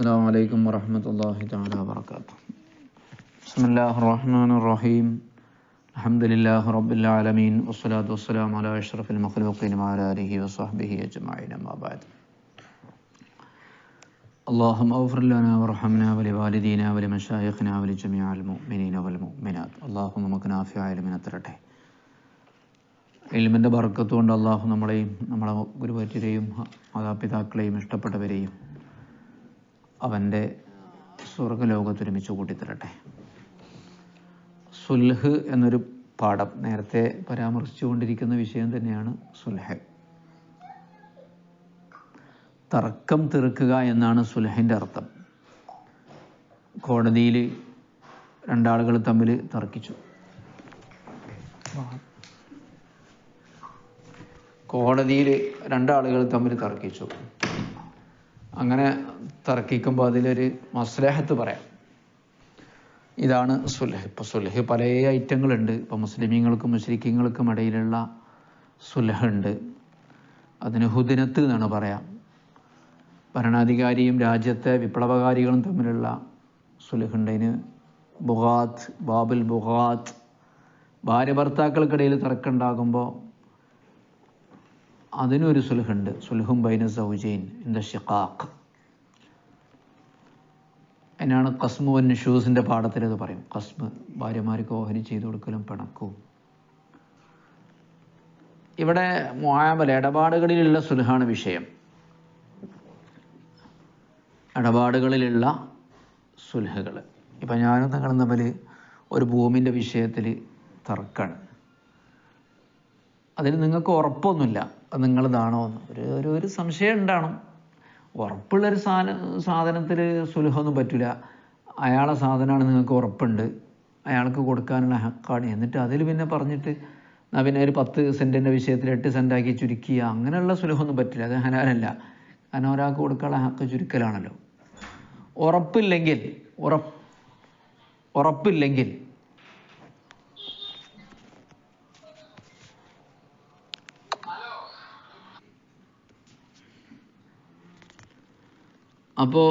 السلام عليكم ورحمة الله تعالى وبركاته. بسم الله الرحمن الرحيم. الحمد لله رب العالمين والصلاة والسلام على أشرف المخلوقين وعلى آله وصحبه أجمعين أما بعد. اللهم اغفر لنا وارحمنا ولوالدينا ولمشايخنا ولجميع المؤمنين والمؤمنات. اللهم നമുക്ക് നാഫിയായ ഇൽമിനെ തരട്ടെ. ഇൽമിൻ്റെ ബർക്കത്ത് കൊണ്ട് അള്ളാഹു നമ്മളെയും നമ്മളെ ഗുരുവര്യരെയും മാതാപിതാക്കളെയും ഇഷ്ടപ്പെട്ടവരെയും അവൻ്റെ സ്വർഗ്ഗലോകത്തൊരുമിച്ച് കൂട്ടിത്തരട്ടെ. സുൽഹ് എന്നൊരു പാഠം നേരത്തെ പരാമർശിച്ചുകൊണ്ടിരിക്കുന്ന വിഷയം തന്നെയാണ് സുൽഹ്. തർക്കം തീർക്കുക എന്നാണ് സുൽഹിൻ്റെ അർത്ഥം. കോടതിയിൽ രണ്ടാളുകൾ തമ്മിൽ തർക്കിച്ചു. അങ്ങനെ തർക്കിക്കുമ്പോൾ അതിലൊരു മസ്ലഹത്ത് പറയാം. ഇതാണ് സുൽഹ്. ഇപ്പോൾ സുൽഹ് പല ഐറ്റങ്ങളുണ്ട്. ഇപ്പോൾ മുസ്ലിമീങ്ങൾക്കും മുശ്രിക്കീങ്ങൾക്കും ഇടയിലുള്ള സുൽഹ് ഉണ്ട്. അതിന് ഹുദ്നത്ത് എന്നാണ് പറയാം. ഭരണാധികാരിയും രാജ്യത്തെ വിപ്ലവകാരികളും തമ്മിലുള്ള സുൽഹ് ഉണ്ട്. അതിന് ബുഗാത്ത്, ബാബുൽ ബുഗാത്ത്, ഭാര്യ ഭർത്താക്കൾക്കിടയിൽ തർക്കം ഉണ്ടാകുമ്പോൾ അതിനൊരു സുൽഹുണ്ട്. സുൽഹും ബൈന സൗജൈൻ ഇൻദ ഷിഖാഖ്. അതിനാണ് ഖസ്മു വൻ നുഷൂസിൻ്റെ പാഠത്തിൽ അത് പറയും. ഖസ്മ് ഭാര്യമാർക്ക് ഓഹരി ചെയ്തു കൊടുക്കലും പിണക്കവും. ഇവിടെ മുആമല ഇടപാടുകളിലുള്ള സുൽഹാണ് വിഷയം. ഇടപാടുകളിലുള്ള സുൽഹുകൾ. ഇപ്പം ഞാനും നിങ്ങളും തമ്മിൽ ഒരു ഭൂമിൻ്റെ വിഷയത്തിൽ തർക്കമാണ്. അതിന് നിങ്ങൾക്ക് ഉറപ്പൊന്നുമില്ല അത് നിങ്ങളതാണോ എന്ന് ഒരു സംശയം ഉണ്ടാവണം. ഉറപ്പുള്ളൊരു സാധനത്തിൽ സുൽഹൊന്നും പറ്റില്ല. അയാളെ സാധനമാണ്, നിങ്ങൾക്ക് ഉറപ്പുണ്ട്, അയാൾക്ക് കൊടുക്കാനുള്ള ഹക്കാണ്. എന്നിട്ട് അതിൽ പിന്നെ പറഞ്ഞിട്ട് പിന്നെ ഒരു 10 സെൻറ്റിൻ്റെ വിഷയത്തിൽ 8 സെൻറ്റാക്കി ചുരുക്കുക, അങ്ങനെയുള്ള സുൽഹൊന്നും പറ്റില്ല. അത് ഹലാലല്ല. കാരണം ഒരാൾക്ക് കൊടുക്കാനുള്ള ഹക്ക് ചുരുക്കലാണല്ലോ. ഉറപ്പില്ലെങ്കിൽ അപ്പോൾ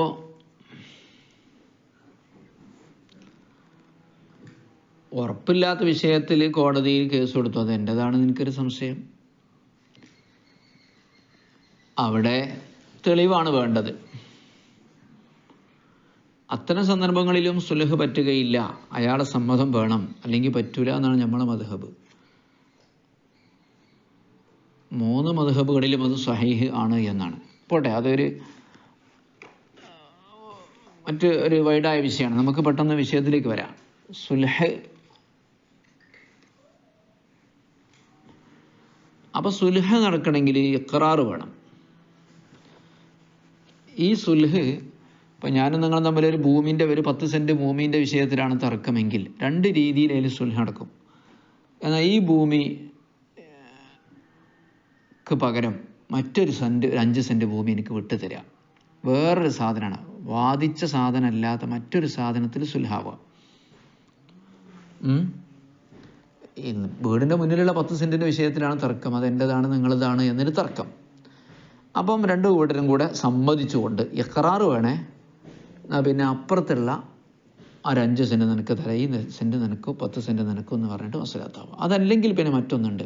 ഉറപ്പില്ലാത്ത വിഷയത്തിൽ കോടതിയിൽ കേസ് കൊടുത്തു, അത് എൻ്റെതാണെന്ന് എനിക്കൊരു സംശയം. അവിടെ തെളിവാണ് വേണ്ടത്. അത്തരം സന്ദർഭങ്ങളിലും സുൽഹ് പറ്റുകയില്ല. അയാളുടെ സമ്മതം വേണം, അല്ലെങ്കിൽ പറ്റൂല എന്നാണ് നമ്മളെ മദ്ഹബ്. 3 മദ്ഹബുകളിലും അത് സ്വഹീഹ് ആണ് എന്നാണ്. പോട്ടെ, അതൊരു മറ്റ് വൈഡായ വിഷയമാണ്. നമുക്ക് പെട്ടെന്ന് വിഷയത്തിലേക്ക് വരാം. സുൽഹ്. അപ്പോൾ സുൽഹ് നടക്കണമെങ്കിൽ ഇഖ്റാർ വേണം. ഈ സുൽഹ് ഇപ്പം ഞാനും നിങ്ങളും തമ്മിൽ ഒരു ഭൂമിൻ്റെ ഒരു 10 സെൻറ്റ് ഭൂമിൻ്റെ വിഷയത്തിലാണ് തർക്കമെങ്കിൽ 2 രീതിയിൽ അതിൽ സുൽഹ് നടക്കും. എന്നാൽ ഈ ഭൂമിക്ക് പകരം മറ്റൊരു 5 സെൻറ്റ് ഭൂമി എനിക്ക് വിട്ടുതരാം. വേറൊരു സാധനമാണ്, വാദിച്ച സാധനമല്ലാത്ത മറ്റൊരു സാധനത്തിൽ സുൽഹാവുക. വീടിൻ്റെ മുന്നിലുള്ള 10 സെൻറ്റിൻ്റെ വിഷയത്തിലാണ് തർക്കം, അത് എൻ്റെതാണ് നിങ്ങളതാണ് എന്നൊരു തർക്കം. അപ്പം 2 കൂട്ടരും കൂടെ സമ്മതിച്ചുകൊണ്ട് ഇഖ്റാർ വേണേ, പിന്നെ അപ്പുറത്തുള്ള ഒരു 5 സെൻറ്റ് നിനക്ക് തരാം, ഈ സെൻറ്റ് നിനക്കോ 10 സെൻറ്റ് നിനക്കോ എന്ന് പറഞ്ഞിട്ട് മസ്ലഹത്താവും. അതല്ലെങ്കിൽ പിന്നെ മറ്റൊന്നുണ്ട്.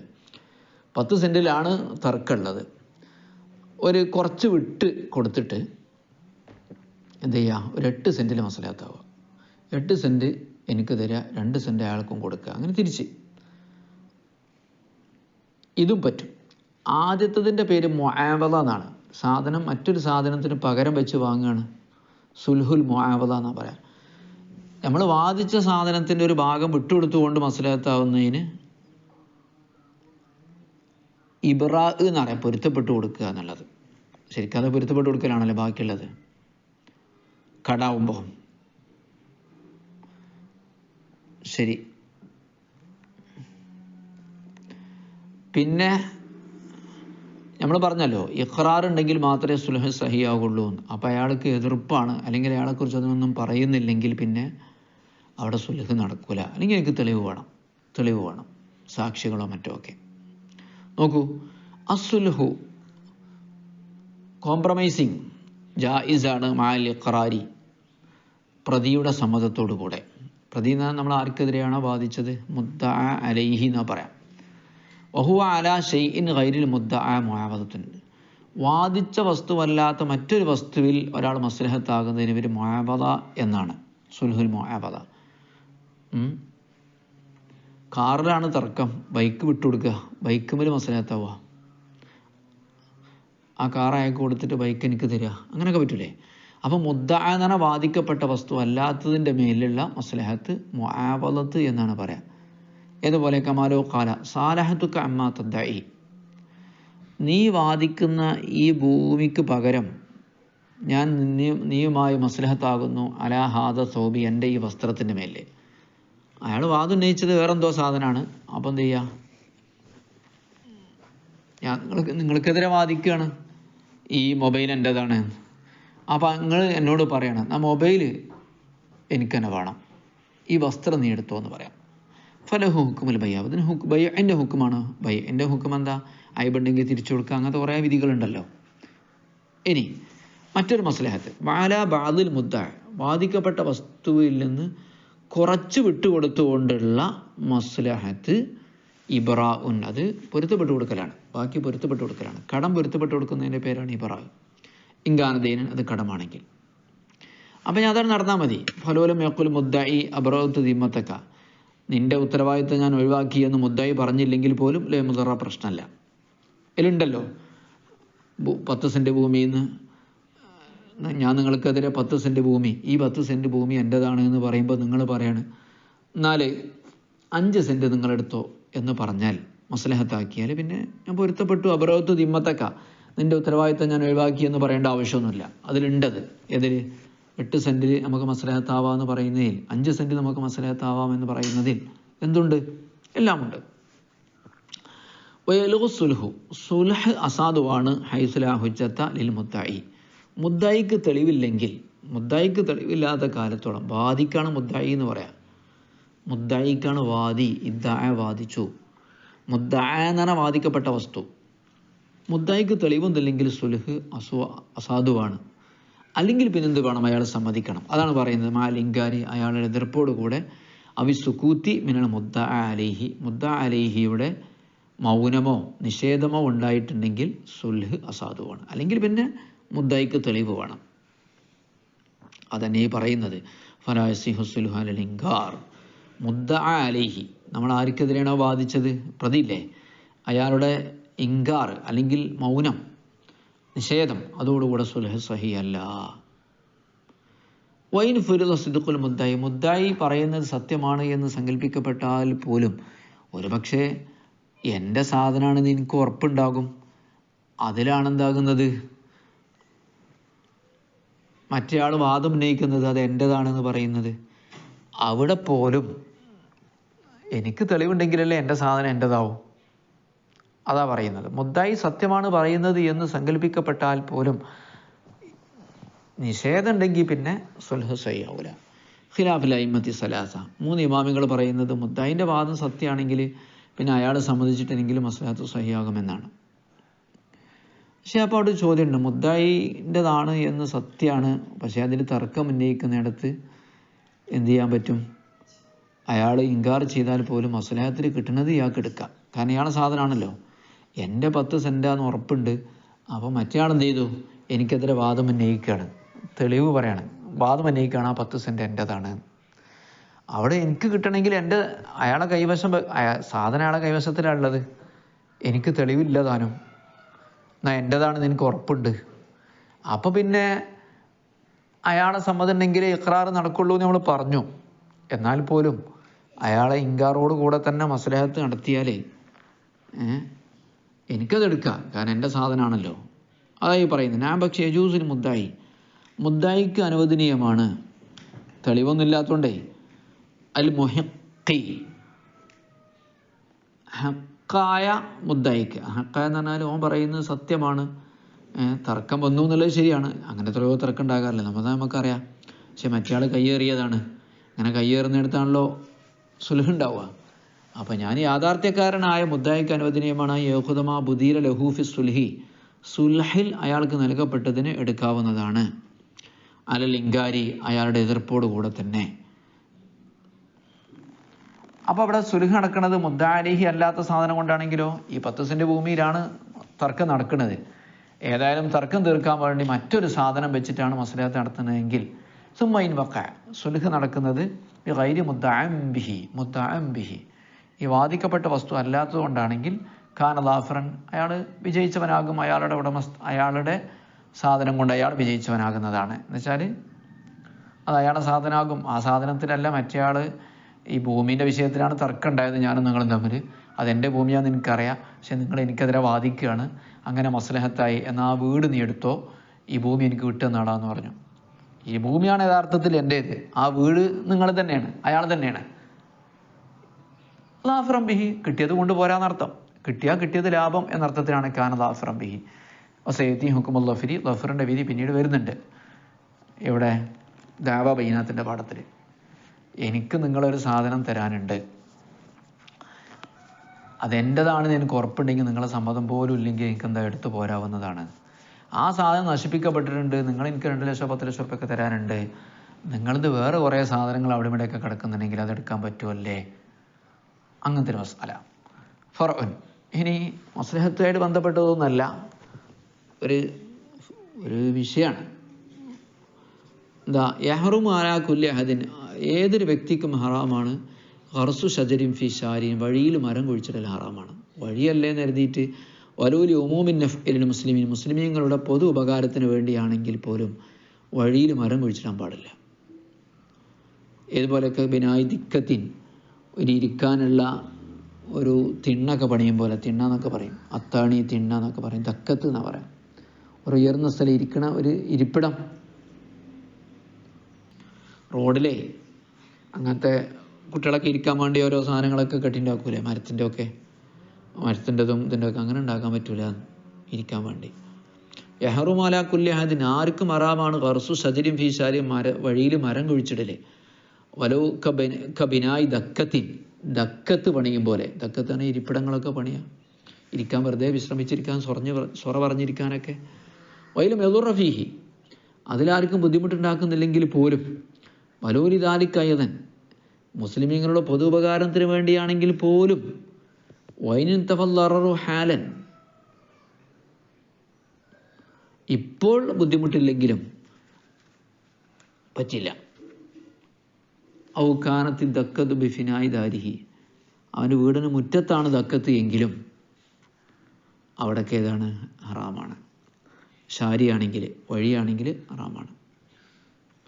10 സെൻറ്റിലാണ് തർക്കമുള്ളത്. കുറച്ച് വിട്ട് കൊടുത്തിട്ട് എന്ത് ചെയ്യുക, ഒരു 8 സെൻറ്റിൽ മസ്ലഹത്താവുക. 8 സെൻറ്റ് എനിക്ക് തരിക, 2 സെൻറ്റ് അയാൾക്കും കൊടുക്കുക, അങ്ങനെ തിരിച്ച്. ഇതും പറ്റും. ആദ്യത്തതിൻ്റെ പേര് മുആവള എന്നാണ്. സാധനം മറ്റൊരു സാധനത്തിന് പകരം വെച്ച് വാങ്ങുകയാണ്. സുൽഹുൽ മുആവള എന്നാണ് പറയാം. നമ്മൾ വാദിച്ച സാധനത്തിൻ്റെ ഒരു ഭാഗം വിട്ടുകൊടുത്തുകൊണ്ട് മസ്ലഹത്താവുന്നതിന് ഇബ്റാ എന്ന് പറയാം, പൊരുത്തപ്പെട്ട് കൊടുക്കുക എന്നുള്ളത്. ശരിക്കും അത് പൊരുത്തപ്പെട്ട് കൊടുക്കലാണല്ലോ ബാക്കിയുള്ളത് കടാവുമ്പോൾ. ശരി, പിന്നെ നമ്മൾ പറഞ്ഞല്ലോ ഇഖ്റാർ ഉണ്ടെങ്കിൽ മാത്രമേ സുൽഹ് സഹിയാകുള്ളൂ എന്ന്. അപ്പോൾ അയാൾക്ക് എതിർപ്പാണ്, അല്ലെങ്കിൽ അയാളെക്കുറിച്ച് അതൊന്നും പറയുന്നില്ലെങ്കിൽ പിന്നെ അവിടെ സുൽഹ് നടക്കില്ല. അല്ലെങ്കിൽ എനിക്ക് തെളിവ് വേണം, സാക്ഷികളോ മറ്റോ ഒക്കെ. നോക്കൂ, അസുൽഹു കോംപ്രമൈസിങ് ജായിസാണ് മാൽ ഇഖ്റാരി, പ്രതിയുടെ സമ്മതത്തോടു കൂടെ. പ്രതി എന്നാൽ നമ്മൾ ആർക്കെതിരെയാണോ ബാധിച്ചത്, മുദ്ദഅ അലൈഹി എന്നാ പറയാം. വഹുവ അലാ ഷൈഇൻ ഗൈരിൽ മുദ്ദഅ മുആവദത്തുൻ, വാദിച്ച വസ്തുവല്ലാത്ത മറ്റൊരു വസ്തുവിൽ ഒരാൾ മസ്ലഹത്താകുന്നതിന് ഇവർ മുആവദ എന്നാണ്, സുൽഹുൽ മുആവദ. കാറിലാണ് തർക്കം, ബൈക്ക് വിട്ടുകൊടുക്കുക, ബൈക്ക് മേൽ മസ്ലഹത്താവുക, ആ കാർ അയാൾക്ക് കൊടുത്തിട്ട് ബൈക്ക് എനിക്ക് തരിക, അങ്ങനെയൊക്കെ പറ്റൂലേ? അപ്പം മുദ്ദഅ എന്ന് പറഞ്ഞാൽ വാദിക്കപ്പെട്ട വസ്തു അല്ലാത്തതിൻ്റെ മേലുള്ള മസ്ലഹത്ത് മുആവദത്ത് എന്നാണ് പറയാം. ഏതുപോലെ കമാലോ ഖാല സാലഹത്തുക അമ്മാ തദ്ദഇ, നീ വാദിക്കുന്ന ഈ ഭൂമിക്ക് പകരം ഞാൻ നീയുമായി മസ്ലഹത്താകുന്നു അലാ ഹാദ സൗബി, എൻ്റെ ഈ വസ്ത്രത്തിൻ്റെ മേലെ. അയാൾ വാദം ഉന്നയിച്ചത് വേറെന്തോ സാധനമാണ്. അപ്പം എന്ത് ചെയ്യുക, നിങ്ങൾക്കെതിരെ വാദിക്കുകയാണ് ഈ മൊബൈൽ എൻ്റെതാണ്. അപ്പം നിങ്ങൾ എന്നോട് പറയണം ആ മൊബൈൽ എനിക്ക് തന്നെ വേണം, ഈ വസ്ത്രം നീ എടുത്തോ എന്ന് പറയാം. ഫലഹു ഹുക്കുമൽ ബയ്യ, അതിന് എൻ്റെ ഹുക്കുമാണ് ബയ്യ. എൻ്റെ ഹുക്കും എന്താ, അയബുണ്ടെങ്കിൽ തിരിച്ചു കൊടുക്കുക, അങ്ങനത്തെ കുറേ വിധികളുണ്ടല്ലോ. ഇനി മറ്റൊരു മസ്ലഹത്ത് വാല ബാദിൽ മുദ്ദഅ, വാദിക്കപ്പെട്ട വസ്തുവിൽ നിന്ന് കുറച്ച് വിട്ടുകൊടുത്തുകൊണ്ടുള്ള മസ്ലഹത്ത് ഇബ്റാഉൻ, അത് പൊരുത്തപ്പെട്ട് കൊടുക്കലാണ്, ബാക്കി പൊരുത്തപ്പെട്ട് കൊടുക്കലാണ്. കടം പൊരുത്തപ്പെട്ട് കൊടുക്കുന്നതിൻ്റെ പേരാണ് ഇബ്റാ. ഇൻകാനദീനൻ, അത് കടമാണെങ്കിൽ. അപ്പം ഞാൻ അതാണ് നടന്നാൽ മതി. ഫലോലം യഖുൽ മുദ്ദഇ അബ്റഅതു ദിമ്മതക, നിന്റെ ഉത്തരവാദിത്തം ഞാൻ ഒഴിവാക്കിയെന്ന് മുദ്ദഇ പറഞ്ഞില്ലെങ്കിൽ പോലും ലേ മുദറ, പ്രശ്നമല്ല. ഇതിലുണ്ടല്ലോ 10 സെൻറ്റ് ഭൂമിയിൽ നിന്ന് ഞാൻ നിങ്ങൾക്കെതിരെ 10 സെൻറ്റ് ഭൂമി, ഈ 10 സെൻറ്റ് ഭൂമി എൻ്റെതാണ് എന്ന് പറയുമ്പോൾ നിങ്ങൾ പറയാണ് എന്നാൽ 5 സെൻറ്റ് നിങ്ങളെടുത്തോ എന്ന് പറഞ്ഞാൽ മസ്ലഹത്താക്കിയാൽ പിന്നെ ഞാൻ പൊരുത്തപ്പെട്ടു. അബ്റഅതു ദിമ്മതക, നിൻ്റെ ഉത്തരവാദിത്തം ഞാൻ ഒഴിവാക്കി എന്ന് പറയേണ്ട ആവശ്യമൊന്നുമില്ല. അതിലുണ്ടത് ഏതിൽ 8 സെൻറ്റിൽ നമുക്ക് മസ്ലഹത്താവാമെന്ന് പറയുന്നതിൽ, 5 സെൻറ്റ് നമുക്ക് മസ്ലഹത്താവാമെന്ന് പറയുന്നതിൽ എന്തുണ്ട്, എല്ലാമുണ്ട്. വയലുഹു സുൽഹു, സുൽഹ് അസാധുവാണ് ഹൈസുലാ ഹുജ്ജത്ത ലിൽ മുദ്ദഇ, മുദ്ദഇക്ക് തെളിവില്ലെങ്കിൽ, മുദ്ദഇക്ക് തെളിവില്ലാത്ത കാലത്തോളം, വാദിക്കാണ് മുദ്ദഇ എന്ന് പറയാം, മുദ്ദഇക്കാണ് വാദി, ഇദ്ദഅ വാദിച്ചു, മുദ്ദഅ എന്ന് പറഞ്ഞാൽ വാദിക്കപ്പെട്ട വസ്തു. മുദ്ദഇക്ക് തെളിവൊന്നുമില്ലെങ്കിൽ സുൽഹ് അസാധുവാണ്. അല്ലെങ്കിൽ പിന്നെന്ത് വേണം, അയാൾ സമ്മതിക്കണം. അതാണ് പറയുന്നത് മാൽ ഇൻകാരി, അയാളുടെ എതിർപ്പോട് കൂടെ, അവി സുകൂത്തി മിനൽ മുദ്ദഅ അലൈഹി, മുദ്ദഅ അലൈഹിയുടെ മൗനമോ നിഷേധമോ ഉണ്ടായിട്ടുണ്ടെങ്കിൽ സുൽഹ് അസാധുവാണ്. അല്ലെങ്കിൽ പിന്നെ മുദ്ദഇക്ക് തെളിവ് വേണം. അതന്നെ ഈ പറയുന്നത് ഫലാ യസിഹു സുൽഹു അലൽ ഇൻകാർ, മുദ്ദഅ അലൈഹി, നമ്മൾ ആർക്കെതിരെയാണോ വാദിച്ചത്, പ്രതിയില്ലേ, അയാളുടെ ഇൻകാർ അല്ലെങ്കിൽ മൗനം, നിഷേധം, അതോടുകൂടെ സുൽഹ് സഹിയല്ല. വൈൻ ഫുരുദ സിദ്ഖുൽ മുദ്ദഇ, മുദ്ദഇ പറയുന്നത് സത്യമാണ് എന്ന് സങ്കല്പിക്കപ്പെട്ടാൽ പോലും ഒരുപക്ഷെ എൻ്റെ സാധനമാണെന്ന് എനിക്ക് ഉറപ്പുണ്ടാകും, അതിലാണെന്താകുന്നത് മറ്റേ ആൾ വാദം ഉന്നയിക്കുന്നത് അത് എൻ്റെതാണെന്ന് പറയുന്നത്. അവിടെ പോലും എനിക്ക് തെളിവുണ്ടെങ്കിലല്ലേ എൻ്റെ സാധനം എൻ്റെതാവും. അതാ പറയുന്നത്. മുദ്ദഇ സത്യമാണ് പറയുന്നത് എന്ന് സങ്കല്പിക്കപ്പെട്ടാൽ പോലും നിഷേധം ഉണ്ടെങ്കിൽ പിന്നെ സുൽഹ് സഹിയാവൂല. ഖിലാഫുൽ അയിമ്മത്തി സലാസ, 3 ഇമാമികൾ പറയുന്നത് മുദ്ദഇൻ്റെ വാദം സത്യമാണെങ്കിൽ പിന്നെ അയാൾ സമ്മതിച്ചിട്ടെങ്കിലും മസ്ലഹത്ത് സഹിയാകുമെന്നാണ്. പക്ഷെ അപ്പോൾ അവിടെ ചോദ്യമുണ്ട്, മുദ്ദഇൻ്റെതാണ് എന്ന് സത്യമാണ്, പക്ഷേ അതിൽ തർക്കം ഉന്നയിക്കുന്നിടത്ത് എന്ത് ചെയ്യാൻ പറ്റും, അയാൾ ഇൻകാർ ചെയ്താൽ പോലും മസ്ലഹത്തിൽ കിട്ടുന്നത് ഇയാൾക്ക് എടുക്കാം, കാരണം ഇയാളെ സാധനമാണല്ലോ. എൻ്റെ 10 സെൻറ്റാന്ന് ഉറപ്പുണ്ട്, അപ്പോൾ മറ്റേ ആൾ എന്ത് ചെയ്തു, എനിക്കെതിരെ വാദം ഉന്നയിക്കുകയാണ്, തെളിവ് പറയാണ്, വാദം ഉന്നയിക്കുകയാണ് ആ 10 സെൻറ്റ് എൻ്റെതാണ്. അവിടെ എനിക്ക് കിട്ടണമെങ്കിൽ എൻ്റെ അയാളെ കൈവശം, സാധനം അയാളെ കൈവശത്തിലാണുള്ളത്, എനിക്ക് തെളിവില്ല താനും, എന്നാൽ എൻ്റെതാണെന്ന് എനിക്ക് ഉറപ്പുണ്ട്. അപ്പോൾ പിന്നെ അയാളെ സമ്മതം ഉണ്ടെങ്കിൽ ഇഖ്റാർ നടക്കുള്ളൂ എന്ന് നമ്മൾ പറഞ്ഞു. എന്നാൽ പോലും അയാളെ ഇൻകാറോട് കൂടെ തന്നെ മസ്ലഹത്ത് നടത്തിയാലേ എനിക്കതെടുക്കാം, കാരണം എൻ്റെ സാധനമാണല്ലോ. അതായി പറയുന്നത്. ഞാൻ പക്ഷേ യജൂസിന് മുദ്ദഇ, മുദ്ദഇക്ക് അനുവദനീയമാണ്, തെളിവൊന്നുമില്ലാത്തതുകൊണ്ടേ, അൽ മുഹിഖി, ഹക്കായ മുദ്ദഇക്ക്, ഹക്കായ എന്ന് പറഞ്ഞാൽ ഓൻ പറയുന്നത് സത്യമാണ്, തർക്കം വന്നു എന്നുള്ളത് ശരിയാണ്, അങ്ങനെ എത്രയോ തർക്കം ഉണ്ടാകാറില്ല, നമുക്കറിയാം. പക്ഷെ മറ്റേ ആൾ കയ്യേറിയതാണ്, അങ്ങനെ കയ്യേറുന്നിടത്താണല്ലോ സുൽഹ് ഉണ്ടാവുക. അപ്പം ഞാൻ യാഥാർത്ഥ്യക്കാരനായ മുദ്ദഇക്ക് അനുവദനീയമാണ് യഹുദമ ബുദീര ലഹൂഫി സുൽഹി, സുൽഹിൽ അയാൾക്ക് നൽകപ്പെട്ടതിന് എടുക്കാവുന്നതാണ്. അലൽ ഇൻകാരി അയാളുടെ എതിർപ്പോട് കൂടെ തന്നെ. അപ്പോൾ അവിടെ സുൽഹ് നടക്കുന്നത് മുദ്ദഅലിഹി അല്ലാത്ത സാധനം കൊണ്ടാണെങ്കിലോ ഈ 10 സെന്റ് ഭൂമിയിലാണ് തർക്കം നടക്കുന്നത്. ഏതായാലും തർക്കം തീർക്കാൻ വേണ്ടി മറ്റൊരു സാധനം വെച്ചിട്ടാണ് മസ്ലഹത്ത് നടത്തുന്നതെങ്കിൽ സുമ്മൈൻ വഖ സുൽഹ് നടക്കുന്നത് ബിഗൈരി മുദ്ദഅൻ ബിഹി ഈ വാദിക്കപ്പെട്ട വസ്തു അല്ലാത്തത് കൊണ്ടാണെങ്കിൽ ഖാന ലാഫിറൻ അയാൾ വിജയിച്ചവനാകും. അയാളുടെ സാധനം കൊണ്ട് അയാൾ വിജയിച്ചവനാകുന്നതാണ്. എന്നുവെച്ചാൽ അത് അയാളുടെ സാധനമാകും. ആ സാധനത്തിലല്ല മറ്റേയാൾ. ഈ ഭൂമിൻ്റെ വിഷയത്തിലാണ് തർക്കം ഉണ്ടായത് ഞാനും നിങ്ങളും തമ്മിൽ. അതെൻ്റെ ഭൂമിയാണെന്ന് എനിക്കറിയാം, പക്ഷെ നിങ്ങൾ എനിക്കെതിരെ വാദിക്കുകയാണ്. അങ്ങനെ മസ്ലഹത്തായി. എന്നാൽ ആ വീട് നീ എടുത്തോ, ഈ ഭൂമി എനിക്ക് വിട്ടുതന്നാടാന്ന് പറഞ്ഞു. ഈ ഭൂമിയാണ് യഥാർത്ഥത്തിൽ എൻ്റേത്, ആ വീട് നിങ്ങൾ തന്നെയാണ്, അയാൾ തന്നെയാണ്. ലാഫിറൻ ബിഹി കിട്ടിയത് കൊണ്ട് പോരാന്നർത്ഥം. കിട്ടിയത് ലാഭം എന്നർത്ഥത്തിലാണ് കാന ലാഫിറൻ ബിഹി. വസയത്തി ഹുക്കുമുൽ ലഫിരി ലഫറിൻ്റെ വിധി പിന്നീട് വരുന്നുണ്ട്. ഇവിടെ ദാവ ബൈനാത്തിൻ്റെ പാഠത്തിൽ എനിക്ക് നിങ്ങളൊരു സാധനം തരാനുണ്ട്, അതെൻ്റെതാണെന്ന് എനിക്ക് ഉറപ്പുണ്ടെങ്കിൽ നിങ്ങളെ സമ്മതം പോലും ഇല്ലെങ്കിൽ എനിക്ക് എന്താ എടുത്തു പോരാവുന്നതാണ്. ആ സാധനം നശിപ്പിക്കപ്പെട്ടിട്ടുണ്ട്, നിങ്ങൾ എനിക്ക് 2 ലക്ഷം 10 ലക്ഷം റുപ്യൊക്കെ തരാനുണ്ട്, നിങ്ങളിത് വേറെ കുറേ സാധനങ്ങൾ അവിടെ ഇവിടെയൊക്കെ കിടക്കുന്നുണ്ടെങ്കിൽ അതെടുക്കാൻ പറ്റുമല്ലേ? അങ്ങനത്തെ ഒരു മസ്അല. ഫർഉൻ ഇനി മസ്ലഹത്തുമായിട്ട് ബന്ധപ്പെട്ടതൊന്നുമല്ല, ഒരു വിഷയമാണ്. എന്താ യഹ്റുമു അലാ കുല്ലി അഹദിൻ ഏതൊരു വ്യക്തിക്കും ഹറാമാണ് ഖർസു ഷജരിൻ ഫി ഷാരിൻ വഴിയിൽ മരം കുഴിച്ചിടൽ ഹറാമാണ്. വഴിയല്ലേ എന്ന് കരുതിയിട്ട് വലൂലി ഉമൂമിൻ നഫ്ഇലിൽ മുസ്ലിമീങ്ങളുടെ പൊതു ഉപകാരത്തിന് വേണ്ടിയാണെങ്കിൽ പോലും വഴിയിൽ മരം കുഴിച്ചിടാൻ പാടില്ല. ഏതുപോലെയൊക്കെ ബിനായി ദിക്കത്തിൻ ഒരു ഇരിക്കാനുള്ള ഒരു തിണ്ണൊക്കെ പണിയും പോലെ, തിണ്ണ എന്നൊക്കെ പറയും, അത്താണി തിണ്ണ എന്നൊക്കെ പറയും, ദക്കത്ത് എന്നാ പറയാം. ഒരു ഉയർന്ന സ്ഥലം ഇരിക്കണ ഒരു ഇരിപ്പിടം. റോഡിലെ അങ്ങനത്തെ കുട്ടികളൊക്കെ ഇരിക്കാൻ വേണ്ടി ഓരോ സാധനങ്ങളൊക്കെ കെട്ടിണ്ടാക്കൂലേ, മരത്തിൻ്റെതും ഇതിൻ്റെ ഒക്കെ, അങ്ങനെ ഉണ്ടാക്കാൻ പറ്റൂല ഇരിക്കാൻ വേണ്ടി. യഹ്റുമു അലാ കുല്ലി അഹദിൻ ആർക്കും ഹറാമാണ് ഖർസു ഷജരിൻ ഫീ ഷാരിൻ വഴിയിൽ മരം കുഴിച്ചിടല്. വലോ കബിനായി ദക്കത്ത് പണിയും പോലെ. ദക്കത്താണ് ഇരിപ്പിടങ്ങളൊക്കെ പണിയാം, ഇരിക്കാൻ വെറുതെ വിശ്രമിച്ചിരിക്കാൻ, സൊറ പറഞ്ഞിരിക്കാനൊക്കെ. വൈലും എളുറഫീഹി അതിലാർക്കും ബുദ്ധിമുട്ടുണ്ടാക്കുന്നില്ലെങ്കിൽ പോലും വലൂരി ദാലിക്കയതൻ മുസ്ലിമീങ്ങളുടെ പൊതു ഉപകാരത്തിന് വേണ്ടിയാണെങ്കിൽ പോലും വൈനിൻ തഫല്ലറു ഹാലൻ ഇപ്പോൾ ബുദ്ധിമുട്ടില്ലെങ്കിലും പറ്റില്ല. ഔകാനത്തി ദക്കത്ത് ബിഫിനായി ദാരിഹി അവൻ്റെ വീടിന് മുറ്റത്താണ് ദക്കത്ത് എങ്കിലും അവിടേക്ക് ഏതാണ് ഹറാമാണ്. ഷാരിയാണെങ്കിൽ വഴിയാണെങ്കിൽ ഹറാമാണ്.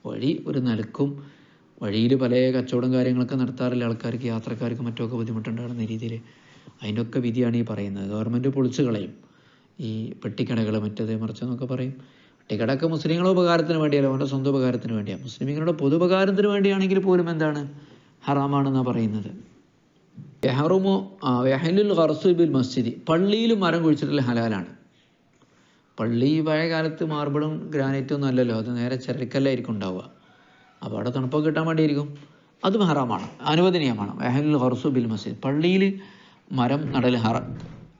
വഴി ഒരു നിലക്കും വഴിയിൽ പല കച്ചവടം കാര്യങ്ങളൊക്കെ നടത്താറില്ല ആൾക്കാർക്ക്, യാത്രക്കാർക്ക് മറ്റൊക്കെ ബുദ്ധിമുട്ടുണ്ടാകുന്ന രീതിയിൽ. അതിൻ്റെയൊക്കെ വിധിയാണ് ഈ പറയുന്നത്. ഗവൺമെൻറ് പൊളിച്ചു കളയും ഈ പെട്ടിക്കടകൾ, മറ്റേത് മറിച്ചെന്നൊക്കെ പറയും. പെട്ടിക്കടയൊക്കെ മുസ്ലിങ്ങളുടെ ഉപകാരത്തിന് വേണ്ടിയല്ല, അവൻ്റെ സ്വന്തം ഉപകാരത്തിന് വേണ്ടിയാണ്. മുസ്ലിങ്ങളുടെ പൊതു ഉപകാരത്തിന് വേണ്ടിയാണെങ്കിൽ പോലും എന്താണ് ഹറാമാണെന്നാണ് പറയുന്നത്. യഹ്ലുൽ ഖർസു ബിൽ മസ്ജിദി പള്ളിയിലും മരം കുഴിച്ചിട്ടുള്ള ഹലാലാണ്. പള്ളി പഴയ കാലത്ത് മാർബിളും ഗ്രാനൈറ്റും ഒന്നും അല്ലല്ലോ, അത് നേരെ ചിരക്കല്ലായിരിക്കും ഉണ്ടാവുക. അപ്പോൾ അവിടെ തണുപ്പൊക്കെ കിട്ടാൻ വേണ്ടിയിരിക്കും. അതും ഹറാമാണ്, അനുവദനീയമാണ്. യഹ്ലുൽ ഖർസു ബിൽ മസ്ജിദ് പള്ളിയിൽ മരം നടൽ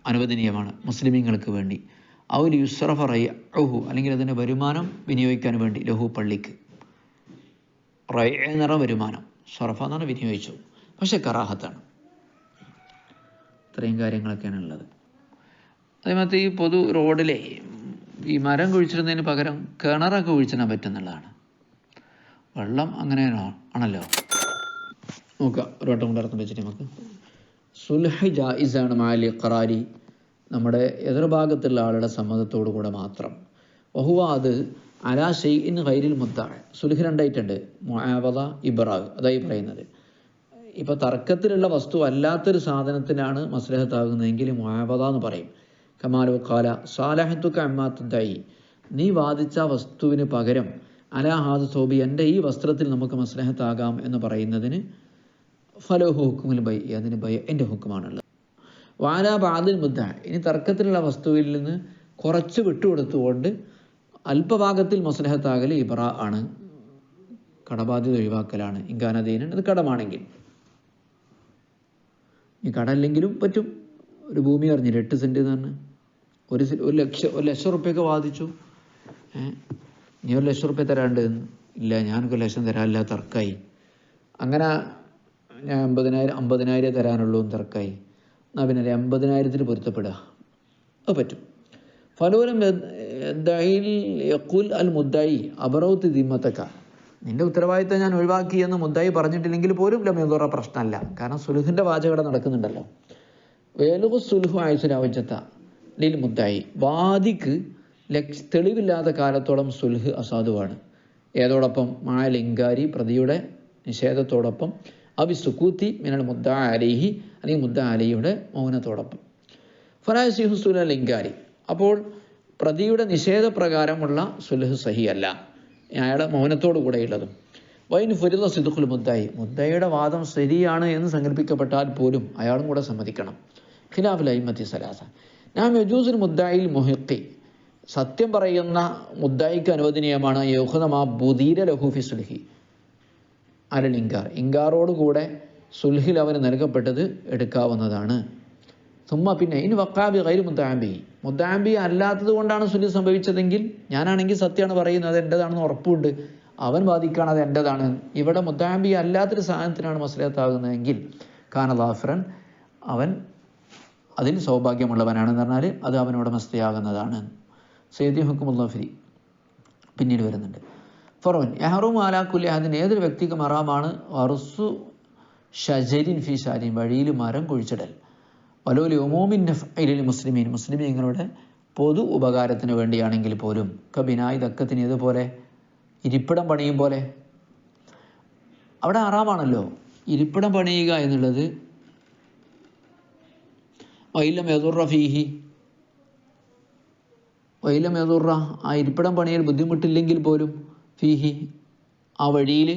അനുവദനീയമാണ് മുസ്ലിമീങ്ങൾക്ക് വേണ്ടി. ഔൽ യുസ്റഫ റൈഉഹു അല്ലെങ്കിൽ അതിൻ്റെ വരുമാനം വിനിയോഗിക്കാൻ വേണ്ടി ലഹു പള്ളിക്ക്. റൈ എന്ന് പറഞ്ഞ വരുമാനം, സർഫ എന്നാണ് വിനിയോഗിച്ചു, പക്ഷെ കറാഹത്താണ്. ഇത്രയും കാര്യങ്ങളൊക്കെയാണ് ഉള്ളത്. അതേമാതിരി ഈ പൊതു റോഡിലെ ഈ മരം കുഴിച്ചിടുന്നതിന് പകരം കിണറൊക്കെ കുഴിച്ചിടാൻ പറ്റുന്നുള്ളതാണ്. വെള്ളം അങ്ങനെ ആണല്ലോ. നോക്കാം ഒരു വട്ടം കൊണ്ട് അർത്ഥം വെച്ചിട്ട് നമുക്ക് സുൽഹ് ജായിസാണ് മാലി ഖറാരി നമ്മുടെ എതിർഭാഗത്തുള്ള ആളുടെ സമ്മതത്തോടു കൂടെ മാത്രം. വഹുവ അത് അലാ ഷൈഇൻ ഗൈരിൽ മുദ്ദഅ സുൽഹ് രണ്ടായിട്ടുണ്ട്, മുആവദ ഇബ്റാഗ്. അതായി പറയുന്നത് ഇപ്പോൾ തർക്കത്തിലുള്ള വസ്തു അല്ലാത്തൊരു സാധനത്തിനാണ് മസ്ലഹത്താകുന്നതെങ്കിൽ മുആവദ എന്ന് പറയും. കമാലു ഖാല സാലഹത്തുക അമ്മാ തുദ്ദഈ നീ വാദിച്ച വസ്തുവിന് പകരം അലാ ഹാദ സൗബി എൻ്റെ ഈ വസ്ത്രത്തിൽ നമുക്ക് മസ്ലഹത്താകാം എന്ന് പറയുന്നതിന് ഫലഹു ഹുക്കുമുൽ ബൈ അതിന് ബൈഇൻ്റെ ഹുക്കുമാണുള്ളത്. വാല ബാദിൽ മുദ്ദഅ ഇനി തർക്കത്തിലുള്ള വസ്തുവിൽ നിന്ന് കുറച്ച് വിട്ടുകൊടുത്തുകൊണ്ട് അല്പഭാഗത്തിൽ മസ്ലഹത്താകൽ ഇബ്റാ ആണ്, കടബാധ്യത ഒഴിവാക്കലാണ്. ഇൻകാനദീനൻ അത് കടമാണെങ്കിൽ. ഈ കടമല്ലെങ്കിലും പറ്റും. ഒരു ഭൂമി അറിഞ്ഞില്ല 8 സെൻറ്റ് എന്ന് പറഞ്ഞ് ₹1,00,000 വാദിച്ചു. നീ ₹1,00,000 തരാണ്ട്. ഇല്ല, ഞാൻ ₹1,00,000 തരാനില്ല, തർക്കമായി. അങ്ങനെ ഞാൻ 50,000 തരാനുള്ളൂ എന്ന് തർക്കമായി. എന്നാൽ പിന്നെ 80,000 പൊരുത്തപ്പെടുക, അത് പറ്റും. ഫലൂലം യഖുൽ അൽ മുദ്ദായി അബറൗത്ത് ദിമ്മത്തക്ക, നിന്റെ ഉത്തരവാദിത്തം ഞാൻ ഒഴിവാക്കി എന്ന് മുദ്ദായി പറഞ്ഞിട്ടില്ലെങ്കിൽ പോലും ലമ്യതുറ പ്രശ്നമല്ല. കാരണം സുലുഹിൻ്റെ വാചകട നടക്കുന്നുണ്ടല്ലോ. വേലുഹു സുലുഹു ആയുസുരാവച്ചത്ത ലിൽ മുദ്ദായി, വാദിക്ക് തെളിവില്ലാത്ത കാലത്തോളം സുൽഹ് അസാധുവാണ്. ഏതോടൊപ്പം മായൽ ഇങ്കാരി, പ്രതിയുടെ നിഷേധത്തോടൊപ്പം, അബി സുക്കൂത്തി മിനൽ മുദ്ദാ അലൈഹി, അല്ലെങ്കിൽ മുദ്ദാ അലിയുടെ മൗനത്തോടൊപ്പം. ഫലാസിഹു സുലൽ ഇങ്കാരി, അപ്പോൾ പ്രതിയുടെ നിഷേധപ്രകാരമുള്ള സുൽഹ് സഹിയല്ല, അയാളുടെ മൗനത്തോടു കൂടെയുള്ളതും. വൈൻ ഫുരിദ സിദ്ഖുൽ മുദ്ദായി, മുദ്ദയുടെ വാദം ശരിയാണ് എന്ന് സങ്കല്പിക്കപ്പെട്ടാൽ പോലും അയാളും കൂടെ സമ്മതിക്കണം. ഖിലാഫുൽ അയിമ്മത്തി സലാസ. നാം യജൂസുൽ മുദ്ദായിൽ മുഹിഖി, സത്യം പറയുന്ന മുദ്ദായിക്ക് അനുവദനീയമാണ് യൗഖുദമാ ബുദീര ലഹൂഫി സുൽഹി അലൽ ഇങ്കാർ, ഇങ്കാറോടുകൂടെ സുൽഹിൽ അവന് നൽകപ്പെട്ടത് എടുക്കാവുന്നതാണ്. സുമ്മ പിന്നെ ഇനി വക്കാബി ഗൈർ മുദ്ദാബി, മുദ്ദാബി അല്ലാത്തത് കൊണ്ടാണ് സുൽഹ് സംഭവിച്ചതെങ്കിൽ, ഞാനാണെങ്കിൽ സത്യമാണ് പറയുന്നത്, അത് എൻ്റെതാണെന്ന് ഉറപ്പുണ്ട്, അവൻ വാദിക്കുകയാണ് അത് എൻ്റെതാണ്. ഇവിടെ മുദ്ദാബി അല്ലാത്തൊരു സാധനത്തിനാണ് മസ്ലഹത്താകുന്നതെങ്കിൽ കാന ലാഫിറൻ, അവൻ അതിൽ സൗഭാഗ്യമുള്ളവനാണെന്ന് പറഞ്ഞാൽ അത് അവനോട് മസ്തിയാകുന്നതാണ്. സയ്യിദി ഹുക്കുമുല്ലാഫിരി പിന്നീട് വരുന്നുണ്ട്. ഫറോൻ യഹറൂം അലാ കുല്ലി അഹദിൻ, ഏതൊരു വ്യക്തിക്ക് മറാമാണ് വറുസു ഷജരിൻ ഫി ഷാരിൻ, വഴിയിൽ മരം കുഴിച്ചിടൽ. വലോലി ഒമോമിൻ നഫ്ഇലിൽ മുസ്ലിമീൻ, മുസ്ലിമീങ്ങളുടെ പൊതു ഉപകാരത്തിന് വേണ്ടിയാണെങ്കിൽ പോലും. കബിനായി ദക്കത്തിന്, ഇതുപോലെ ഇരിപ്പിടം പണിയും പോലെ. അവിടെ ഹറാമാണല്ലോ ഇരിപ്പിടം പണിയുക എന്നുള്ളത്. വൈലം യദുറ ഫീഹി, വൈലം യദുറ, ആ ഇരിപ്പിടം പണിയാൽ ബുദ്ധിമുട്ടില്ലെങ്കിൽ പോലും, ഫീഹി, ആ വഴിയിൽ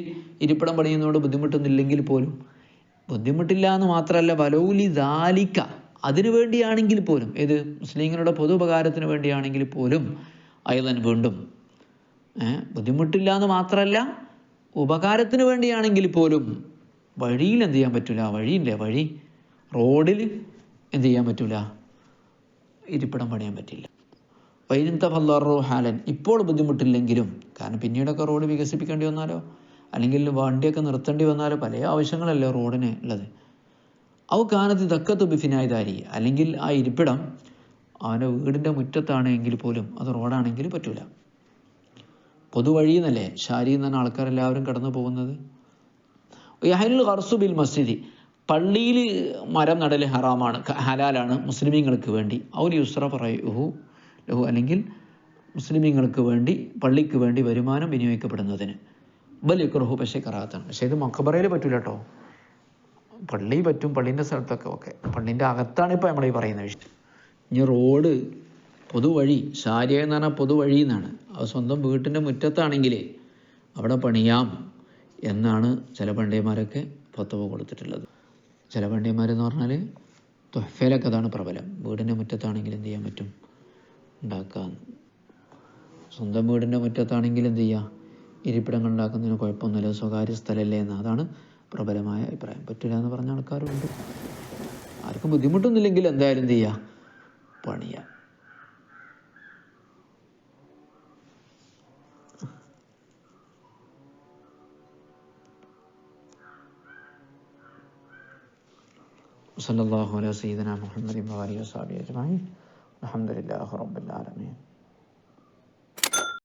ഇരിപ്പിടം പണിയുന്നതുകൊണ്ട് ബുദ്ധിമുട്ടൊന്നുമില്ലെങ്കിൽ പോലും. ബുദ്ധിമുട്ടില്ല എന്ന് മാത്രമല്ല, വലൗലി ദാലിക്ക, അതിനു വേണ്ടിയാണെങ്കിൽ പോലും, ഏത് മുസ്ലിങ്ങളുടെ പൊതു ഉപകാരത്തിന് വേണ്ടിയാണെങ്കിൽ പോലും, അയലൻ വീണ്ടും ബുദ്ധിമുട്ടില്ല എന്ന് മാത്രമല്ല, ഉപകാരത്തിന് വേണ്ടിയാണെങ്കിൽ പോലും വഴിയിൽ എന്ത് ചെയ്യാൻ പറ്റില്ല, വഴിയില്ലേ, വഴി റോഡിൽ എന്ത് ചെയ്യാൻ പറ്റില്ല, ഇരിപ്പിടം പണിയാൻ പറ്റില്ല. വൈനന്തഫല്ലറു ഹാലൻ, ഇപ്പോൾ ബുദ്ധിമുട്ടില്ലെങ്കിലും, കാരണം പിന്നീടൊക്കെ റോഡ് വികസിപ്പിക്കേണ്ടി വന്നാലോ, അല്ലെങ്കിൽ വണ്ടിയൊക്കെ നിർത്തേണ്ടി വന്നാലോ, പല ആവശ്യങ്ങളല്ലേ റോഡിന് ഉള്ളത്. ഔ കാനത്ത് ദക്കത്ത് ബിഫിനായിദാരി, അല്ലെങ്കിൽ ആ ഇരിപ്പിടം അവൻ്റെ വീടിൻ്റെ മുറ്റത്താണെങ്കിൽ പോലും അത് റോഡാണെങ്കിൽ പറ്റൂല. പൊതുവഴി എന്നല്ലേ, ഷാരി എന്ന് പറഞ്ഞ ആൾക്കാരെല്ലാവരും കടന്നു പോകുന്നത്. യഹലുൽ ഖർസു ബിൽ മസ്ജിദി, പള്ളിയിൽ മരം നടൽ ഹറാമാണ്, ഹലാലാണ് മുസ്ലിമീങ്ങൾക്ക് വേണ്ടി. ഔൽ യുസ്ര പറയുഹു ലഹു, അല്ലെങ്കിൽ മുസ്ലിമീങ്ങൾക്ക് വേണ്ടി, പള്ളിക്ക് വേണ്ടി വരുമാനം വിനിയോഗിക്കപ്പെടുന്നതിന്. ബൽ യുക്റഹു, പക്ഷേ കറാത്താണ്. പക്ഷേ ഇത് മഖബറയിൽ പറ്റൂല കേട്ടോ. പള്ളി പറ്റും, പള്ളീൻ്റെ സ്ഥലത്തൊക്കെ ഓക്കെ, പള്ളീൻ്റെ അകത്താണ് ഇപ്പോൾ നമ്മൾ ഈ പറയുന്ന വിഷയം. ഇനി റോഡ് പൊതുവഴി, ഷാരിയ എന്ന് പറഞ്ഞാൽ പൊതുവഴി എന്നാണ്, അത് സ്വന്തം വീട്ടിൻ്റെ മുറ്റത്താണെങ്കിൽ അവിടെ പണിയാം എന്നാണ് ചില പണ്ഡിതന്മാരൊക്കെ ഫത്വ കൊടുത്തിട്ടുള്ളത്. ചില പണ്ഡിതന്മാരെന്ന് പറഞ്ഞാൽ തുഹ്ഫയിലൊക്കെ അതാണ് പ്രബലം, വീടിൻ്റെ മുറ്റത്താണെങ്കിൽ എന്ത് ചെയ്യാൻ പറ്റും, ഉണ്ടാക്കാം. സ്വന്തം വീടിൻ്റെ മുറ്റത്താണെങ്കിൽ എന്ത് ചെയ്യുക, ഇരിപ്പിടങ്ങൾ ഉണ്ടാക്കുന്നതിന് കുഴപ്പമൊന്നുമില്ല, സ്വകാര്യ സ്ഥലമല്ലേ എന്ന്, അതാണ് പ്രബലമായ അഭിപ്രായം. പറ്റില്ല എന്ന് പറഞ്ഞ ആൾക്കാരുണ്ട്. ആർക്കും ബുദ്ധിമുട്ടൊന്നുമില്ലെങ്കിൽ എന്തായാലും എന്ത് ചെയ്യുക, പണിയാം. സല്ലല്ലാഹു അലൈഹി സയ്യിദനാ മുഹമ്മദിൻ വഅലിഹി വസഹ്ബിഹി അജ്മഈൻ. അൽഹംദുലില്ലാഹി റബ്ബിൽ ആലമീൻ.